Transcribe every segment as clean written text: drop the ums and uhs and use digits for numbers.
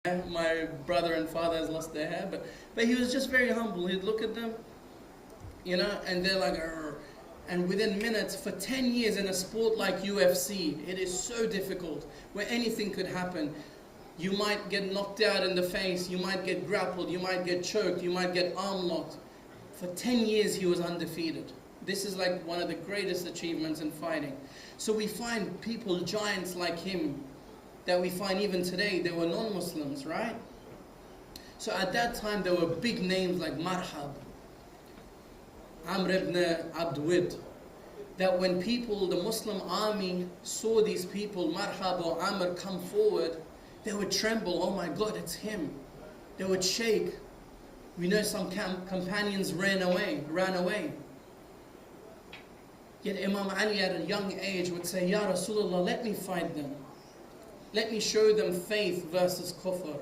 My brother and father has lost their hair, but he was just very humble. He'd look at them, and they're like, "Arr." And within minutes, for 10 years in a sport like UFC, it is so difficult, where anything could happen. You might get knocked out in the face, you might get grappled, you might get choked, you might get arm locked. For 10 years he was undefeated. This is like one of the greatest achievements in fighting. So we find people, giants like him, that we find even today. They were non-Muslims, right? So at that time there were big names like Marhab, Amr ibn Abdwid, that when people, the Muslim army, saw these people, Marhab or Amr, come forward, they would tremble. Oh my God, it's him. They would shake. We know some companions ran away. Yet Imam Ali at a young age would say, Ya Rasulullah, let me fight them. Let me show them faith versus kufr.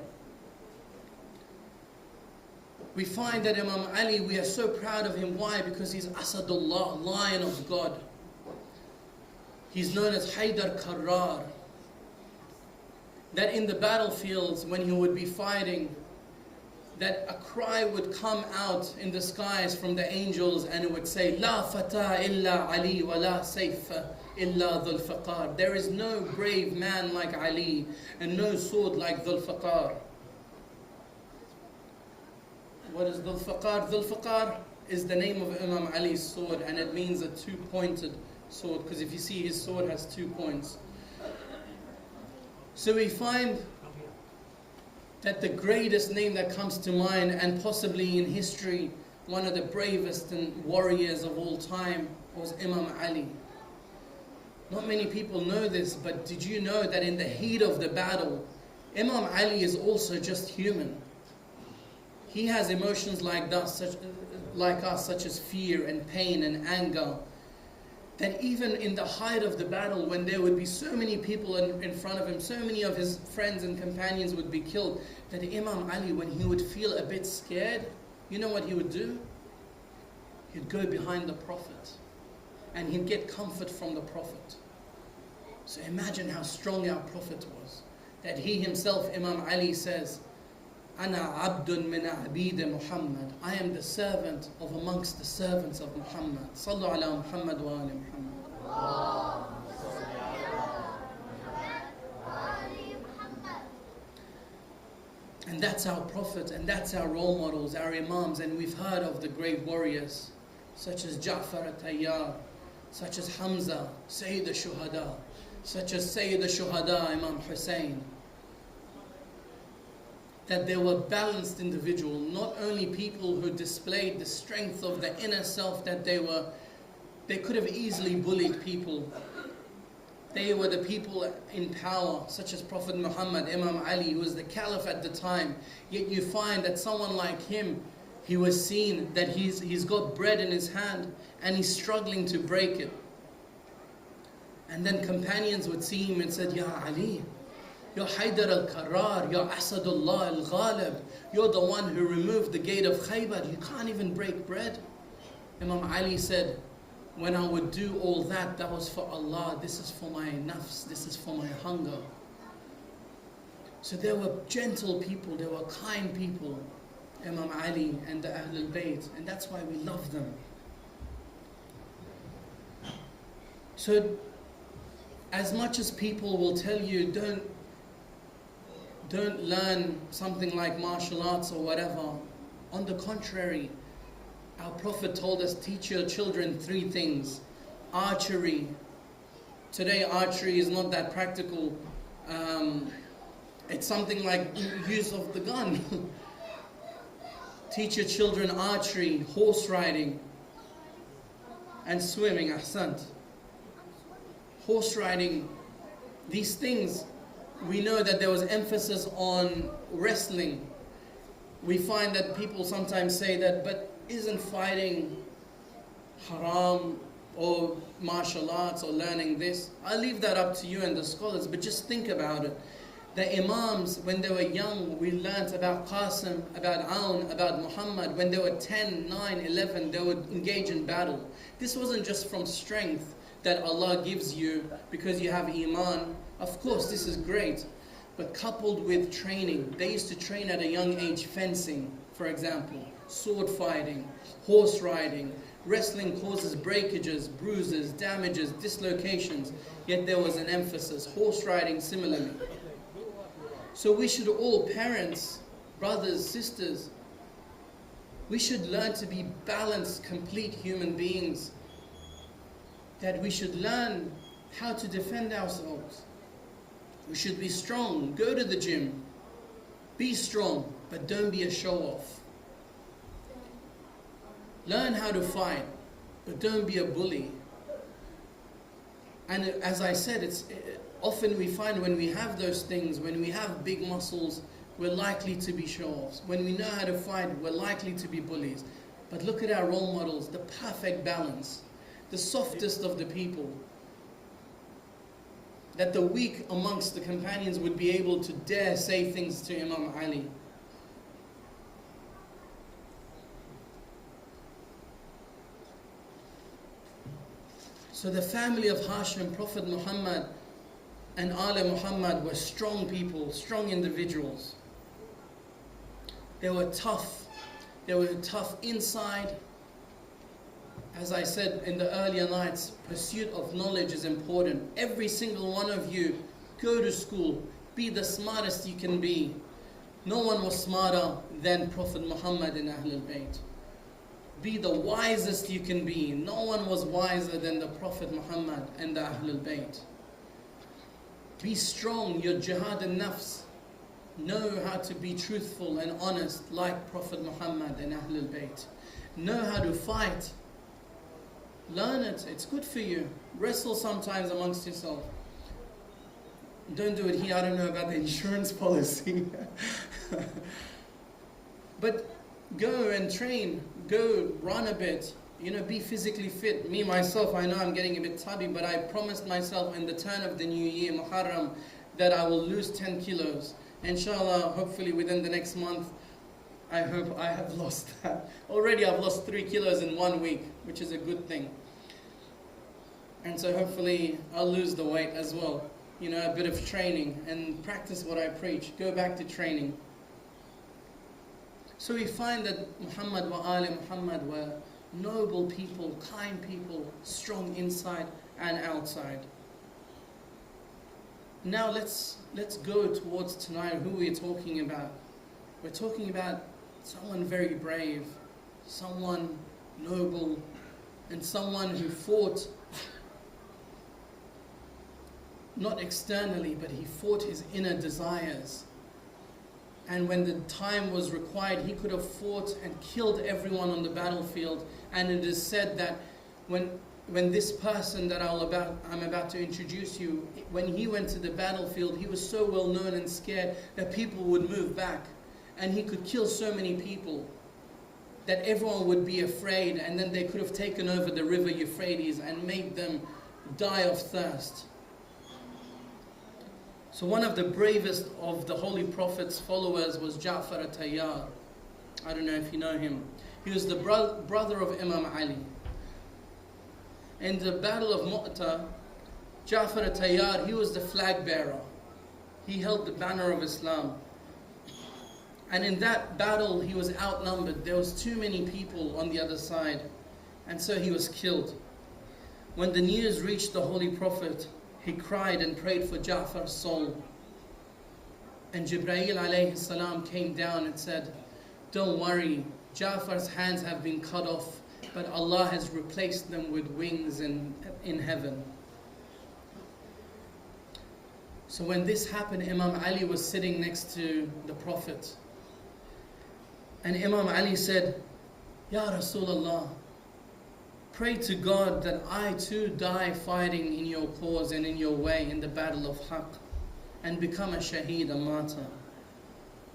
We find that Imam Ali, we are so proud of him. Why? Because he's Asadullah, lion of God. He's known as Haydar Karrar. That in the battlefields, when he would be fighting, that a cry would come out in the skies from the angels, and it would say, La fata illa Ali wa la sayfa illa Dhul Faqar. There is no brave man like Ali, and no sword like Dhul Faqar. What is Dhul Faqar? Dhul Faqar is the name of Imam Ali's sword, and it means a two-pointed sword, because if you see, his sword has 2 points. So we find that the greatest name that comes to mind, and possibly in history, one of the bravest and warriors of all time, was Imam Ali. Not many people know this, but did you know that in the heat of the battle, Imam Ali is also just human? He has emotions like us, such as fear and pain and anger. That even in the height of the battle, when there would be so many people in front of him, so many of his friends and companions would be killed, that Imam Ali, when he would feel a bit scared, you know what he would do? He'd go behind the Prophet, and he'd get comfort from the Prophet. So imagine how strong our Prophet was. That he himself, Imam Ali, says, Ana abdun min abid Muhammad. I am the servant of amongst the servants of Muhammad. Sallu ala Muhammad wa ali Muhammad. And that's our Prophet, and that's our role models, our Imams. And we've heard of the great warriors, such as Ja'far at-Tayyar, such as Hamza, Sayyid al-Shuhada, such as Sayyid al-Shuhada, Imam Hussein. That they were balanced individuals, not only people who displayed the strength of the inner self, that they could have easily bullied people. They were the people in power, such as Prophet Muhammad, Imam Ali, who was the caliph at the time. Yet you find that someone like him, he was seen that he's got bread in his hand and he's struggling to break it. And then companions would see him and said, Ya Ali, Ya Haydar al-Karrar, Ya Asadullah al-Ghalib, you're the one who removed the gate of Khaybar, you can't even break bread. Imam Ali said, when I would do all that, that was for Allah, this is for my nafs, this is for my hunger. So there were gentle people, there were kind people, Imam Ali and the Ahlul Bayt, and that's why we love them. So as much as people will tell you, don't learn something like martial arts or whatever, on the contrary, our Prophet told us, teach your children 3 things. Archery. Today archery is not that practical. It's something like use of the gun. Teach your children archery, horse riding, and swimming, ahsant. Horse riding, these things, we know that there was emphasis on wrestling. We find that people sometimes say that, but isn't fighting haram or martial arts or learning this? I'll leave that up to you and the scholars, but just think about it. The Imams, when they were young, we learnt about Qasim, about Aun, about Muhammad. When they were 10, 9, 11, they would engage in battle. This wasn't just from strength that Allah gives you because you have Iman. Of course, this is great. But coupled with training, they used to train at a young age, fencing, for example, sword fighting, horse riding. Wrestling causes breakages, bruises, damages, dislocations, yet there was an emphasis. Horse riding similarly. So we should all, parents, brothers, sisters, we should learn to be balanced, complete human beings. That we should learn how to defend ourselves. We should be strong. Go to the gym. Be strong, but don't be a show-off. Learn how to fight, but don't be a bully. And as I said, often we find when we have those things, when we have big muscles, we're likely to be show-offs. When we know how to fight, we're likely to be bullies. But look at our role models, the perfect balance, the softest of the people. That the weak amongst the companions would be able to dare say things to Imam Ali. So the family of Hashim, Prophet Muhammad and Ali Muhammad were strong people, strong individuals. They were tough. They were tough inside. As I said in the earlier nights, pursuit of knowledge is important. Every single one of you, go to school. Be the smartest you can be. No one was smarter than Prophet Muhammad and Ahlul Bayt. Be the wisest you can be. No one was wiser than the Prophet Muhammad and the Ahlul Bayt. Be strong, your jihad and nafs. Know how to be truthful and honest like Prophet Muhammad and Ahlul Bayt. Know how to fight. Learn it, it's good for you. Wrestle sometimes amongst yourself. Don't do it here, I don't know about the insurance policy. But go and train, go run a bit, be physically fit. Me, myself, I know I'm getting a bit tubby, but I promised myself in the turn of the new year, Muharram, that I will lose 10 kilos. Inshallah, hopefully within the next month, I hope I have lost that. Already I've lost 3 kilos in 1 week, which is a good thing. And so hopefully I'll lose the weight as well. A bit of training and practice what I preach. Go back to training. So we find that Muhammad wa Ali Muhammad were noble people, kind people, strong inside and outside. Now let's go towards tonight. Who we're talking about? We're talking about someone very brave, someone noble, and someone who fought not externally, but he fought his inner desires. And when the time was required, he could have fought and killed everyone on the battlefield. And it is said that when this person that I'm about to introduce you, when he went to the battlefield, he was so well known and scared that people would move back. And he could kill so many people that everyone would be afraid, and then they could have taken over the river Euphrates and made them die of thirst. So one of the bravest of the Holy Prophet's followers was Ja'far At-Tayyar. I don't know if you know him. He was the brother of Imam Ali. In the Battle of Mu'tah, Ja'far At-Tayyar, he was the flag bearer. He held the banner of Islam. And in that battle, he was outnumbered. There was too many people on the other side. And so he was killed. When the news reached the Holy Prophet, he cried and prayed for Ja'far's soul. And Jibreel alayhi salam came down and said, "Don't worry, Ja'far's hands have been cut off, but Allah has replaced them with wings in heaven." So when this happened, Imam Ali was sitting next to the Prophet. And Imam Ali said, "Ya Rasulullah, pray to God that I too die fighting in your cause and in your way in the battle of Haqq and become a shaheed, a martyr."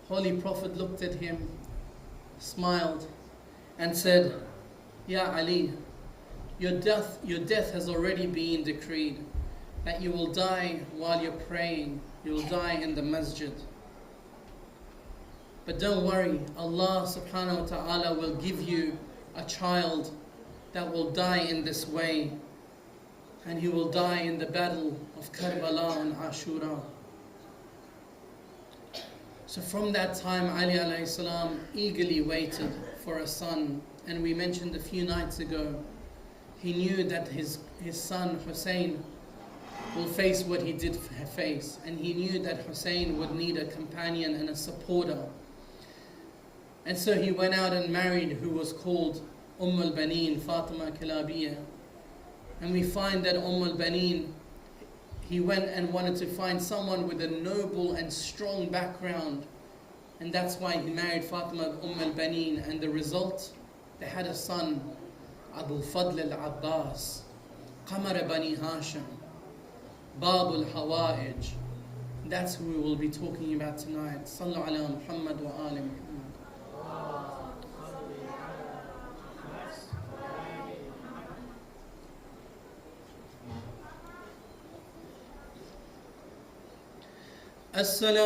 Holy Prophet looked at him, smiled and said, "Ya Ali, your death has already been decreed, that you will die while you're praying, you will die in the masjid. But don't worry, Allah subhanahu wa ta'ala will give you a child that will die in this way, and he will die in the battle of Karbala and Ashura." So from that time, Ali alayhi salam eagerly waited for a son. And we mentioned a few nights ago, he knew that his son Hussein will face what he did face. And he knew that Hussein would need a companion and a supporter. And so he went out and married who was called al-Baneen, Fatima Kalabiyya. And we find that al-Baneen, he went and wanted to find someone with a noble and strong background. And that's why he married Fatima al-Baneen. And the result, they had a son, Abu Fadl Abbas, Qamar Bani Hashim, Bab al-Hawa'ij. That's who we will be talking about tonight. Sallu ala Muhammad wa ali Muhammad. السلام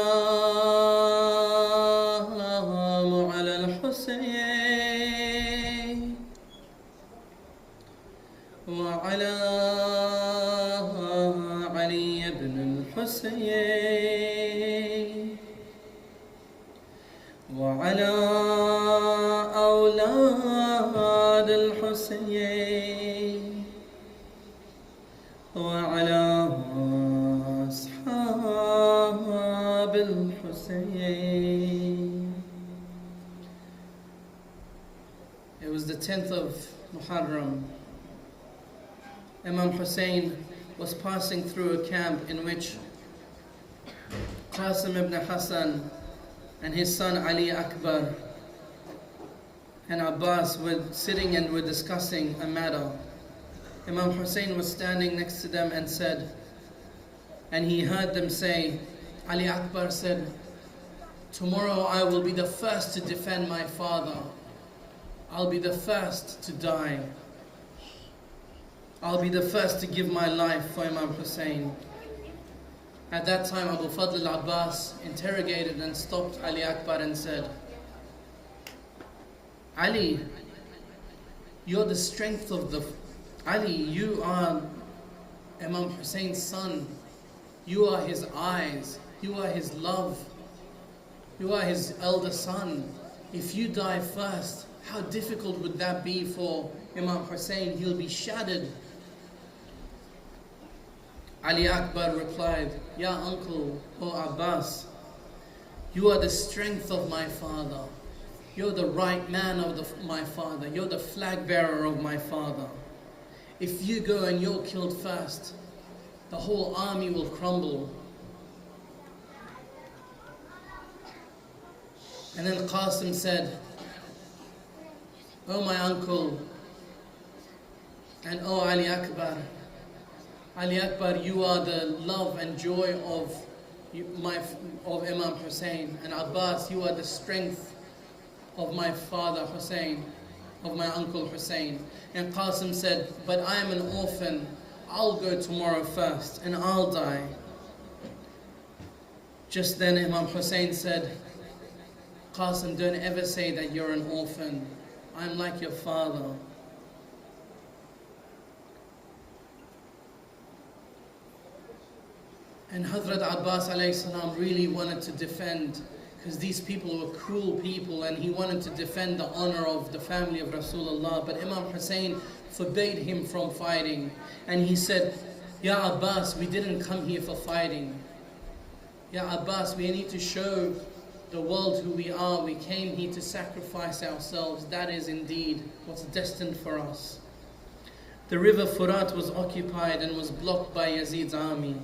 على الحسين وعلى علي بن الحسين وعلى أولاد الحسين وعلى أصحاب الحسين. It was the 10th of Muharram. Imam Hussein was passing through a camp in which Qasim ibn Hassan and his son Ali Akbar and Abbas were sitting and were discussing a matter. Imam Hussein was standing next to them and said, and he heard them say, Ali Akbar said, tomorrow I will be the first to defend my father. I'll be the first to die. I'll be the first to give my life for Imam Hussein. At that time, Abu Fadl Abbas interrogated and stopped Ali Akbar and said, Ali, you're the strength of the... Ali, you are Imam Hussein's son. You are his eyes. You are his love. You are his elder son. If you die first, how difficult would that be for Imam Hussein? He'll be shattered. Ali Akbar replied, Ya uncle, O Abbas, you are the strength of my father. You're the right man of my father. You're the flag bearer of my father. If you go and you're killed first, the whole army will crumble. And then Qasim said, Oh my uncle, and oh Ali Akbar, you are the love and joy of Imam Hussein. And Abbas, you are the strength of my father Hussein, of my uncle Hussein. And Qasim said, but I am an orphan. I'll go tomorrow first and I'll die. Just then Imam Hussein said, Qasim, don't ever say that you're an orphan. I'm like your father. And Hazrat Abbas alayhi salam really wanted to defend, because these people were cruel people, and he wanted to defend the honor of the family of Rasulullah. But Imam Hussein forbade him from fighting. And he said, Ya Abbas, we didn't come here for fighting. Ya Abbas, we need to show the world who we are. We came here to sacrifice ourselves. That is indeed what's destined for us. The river Furat was occupied and was blocked by Yazid's army.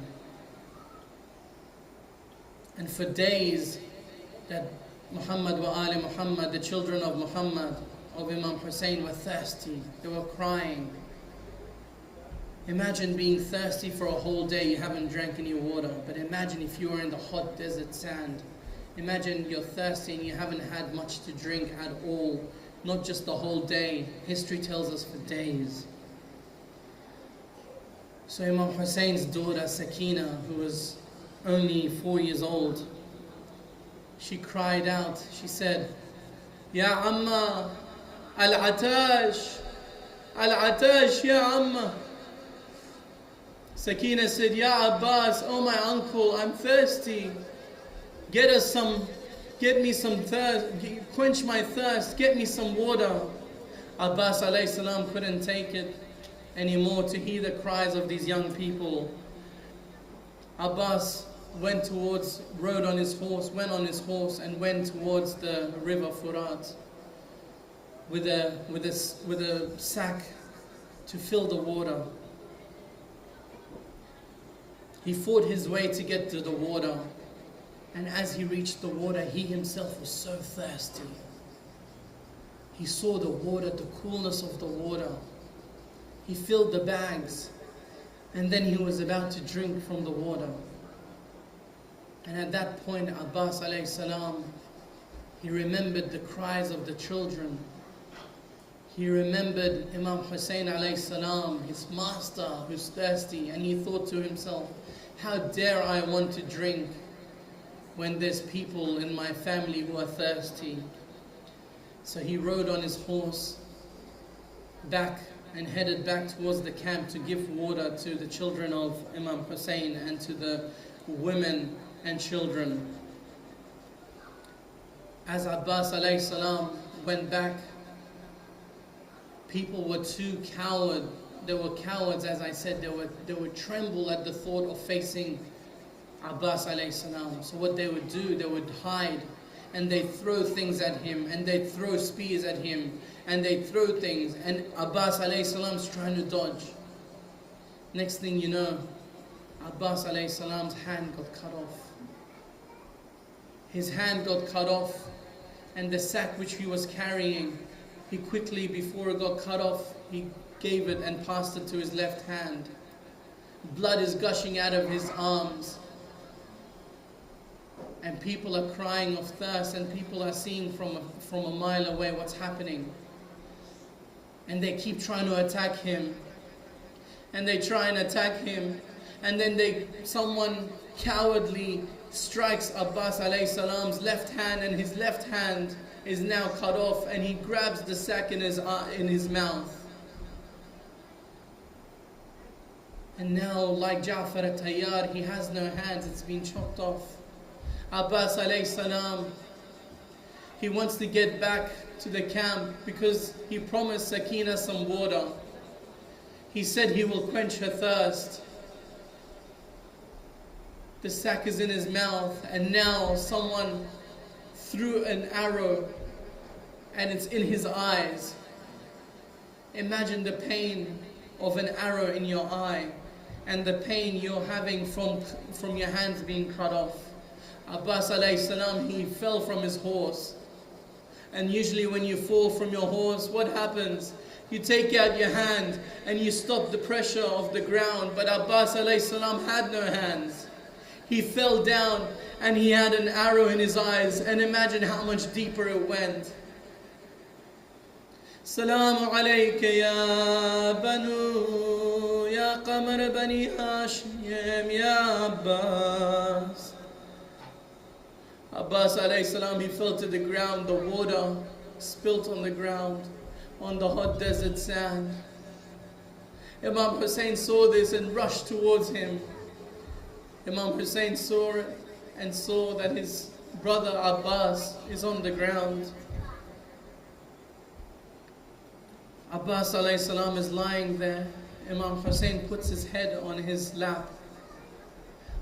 And for days, that Muhammad wa Ali Muhammad, the children of Muhammad, of Imam Hussein, were thirsty. They were crying. Imagine being thirsty for a whole day, you haven't drank any water. But imagine if you were in the hot desert sand. Imagine you're thirsty and you haven't had much to drink at all. Not just the whole day. History tells us for days. So Imam Hussein's daughter Sakina, who was only 4 years old, she cried out. She said, Ya Amma, Al-Atash, Al-Atash, Ya Amma. Sakina said, Ya Abbas, oh my uncle, I'm thirsty. Get us some get me some thirst, quench my thirst, get me some water. Abbas alayhi salam couldn't take it anymore to hear the cries of these young people. Abbas went on his horse and went towards the river Furat with a sack to fill the water. He fought his way to get to the water, and as he reached the water, he himself was so thirsty. He saw the water, the coolness of the water. He filled the bags, and then he was about to drink from the water. And at that point, Abbas alayhi salam, he remembered the cries of the children. He remembered Imam Hussein alayhi salam, his master who's thirsty, and he thought to himself, how dare I want to drink when there's people in my family who are thirsty. So he rode on his horse back and headed back towards the camp to give water to the children of Imam Hussein and to the women and children. As Abbas alayhi salam went back, people were too coward. They were cowards, as I said. They would tremble at the thought of facing Abbas alayhi salam. So what they would do, they would hide, and they'd throw things at him, and they'd throw spears at him, and they'd throw things, and Abbas alayhi salam's trying to dodge. Next thing you know, Abbas alayhi salam's hand got cut off. His hand got cut off, and the sack which he was carrying, he quickly, before it got cut off, he gave it and passed it to his left hand. Blood is gushing out of his arms, and people are crying of thirst, and people are seeing from a mile away what's happening. And they keep trying to attack him, and they try and attack him, and then someone cowardly strikes Abbas alayhi salam's left hand, and his left hand is now cut off, and he grabs the sack in his mouth. And now, like Ja'far al-Tayyar, he has no hands, it's been chopped off. Abbas alayhi salam, he wants to get back to the camp because he promised Sakina some water. He said he will quench her thirst. The sack is in his mouth, and now someone threw an arrow and it's in his eyes. Imagine the pain of an arrow in your eye and the pain you're having from your hands being cut off. Abbas alayhi salam, he fell from his horse. And usually when you fall from your horse, what happens? You take out your hand and you stop the pressure of the ground. But Abbas alayhi salam had no hands. He fell down and he had an arrow in his eyes, and imagine how much deeper it went. Salamu alayka ya banu, ya qamar bani Hashim, ya Abbas. Abbas alayhi salam, he fell to the ground, the water spilt on the ground, on the hot desert sand. Imam Hussein saw this and rushed towards him. Imam Hussein saw it and saw that his brother Abbas is on the ground. Abbas alayhi salam is lying there. Imam Hussein puts his head on his lap.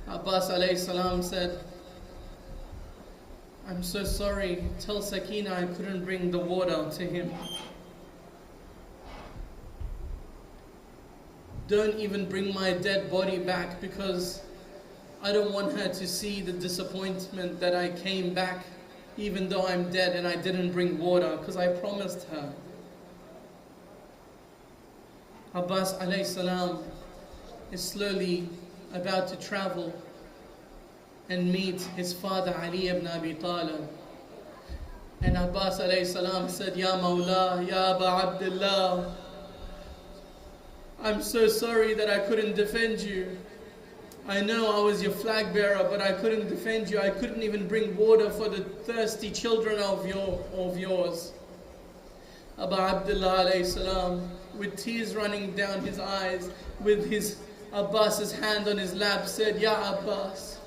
Abbas alayhi salam said, I'm so sorry, tell Sakina I couldn't bring the water to him. Don't even bring my dead body back, because I don't want her to see the disappointment that I came back even though I'm dead and I didn't bring water, because I promised her. Abbas alayhi salam is slowly about to travel and meet his father Ali ibn Abi Talib. And Abbas alayhi salam said, Ya Mawla, Ya Aba Abdullah, I'm so sorry that I couldn't defend you. I know I was your flag bearer, but I couldn't defend you. I couldn't even bring water for the thirsty children of yours. Aba Abdullah alayhi salam, with tears running down his eyes, with his Abbas's hand on his lap, said, Ya Abbas,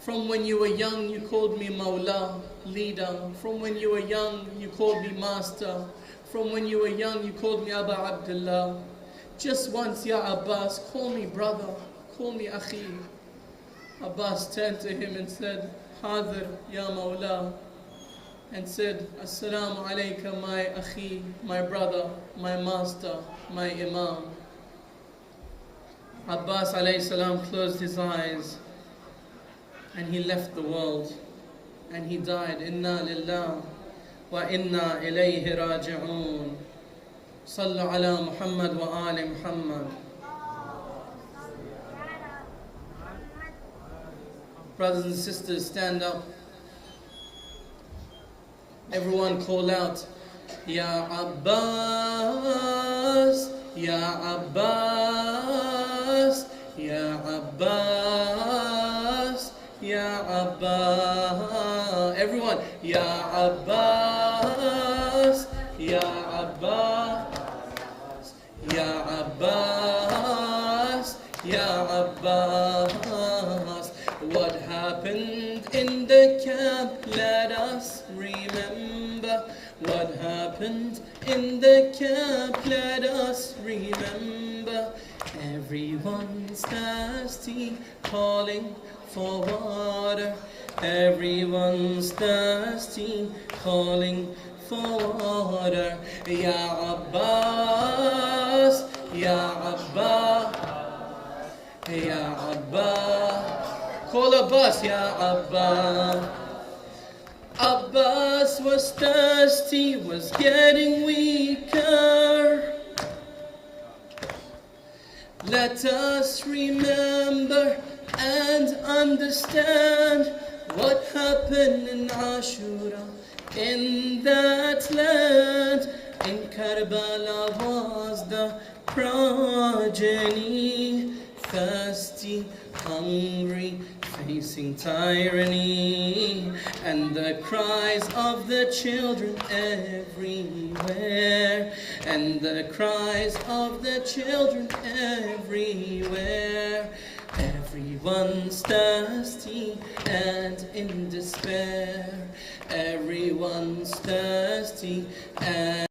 From when you were young, you called me Mawla, leader. From when you were young, you called me master. From when you were young, you called me Aba Abdullah. Just once, Ya Abbas, call me brother, call me Akhi. Abbas turned to him and said, Hadir, Ya Mawla, and said, Assalamu alayka, my Akhi, my brother, my master, my Imam. Abbas alayhi salam closed his eyes and he left the world and he died. Inna lillah wa inna ilayhi raji'un. Sallu ala Muhammad wa ali Muhammad. Brothers and sisters, stand up. Everyone call out, Ya Abbas, Ya Abbas, Ya Abbas, Ya Abbas. Everyone, Ya Abbas, Ya Abbas, Ya Abbas, Ya Abbas. What happened in the camp? Let us remember. What happened in the camp? Let us remember. Everyone's thirsty, calling for water. Everyone's thirsty, calling for water. Ya Abbas, Ya Abbas, Ya Abbas. Call Abbas, Ya Abbas. Abbas was thirsty, was getting weaker. Let us remember and understand what happened in Ashura, in that land. In Karbala was the progeny, thirsty, hungry, facing tyranny, and the cries of the children everywhere, and the cries of the children everywhere. Everyone's thirsty and in despair. Everyone's thirsty and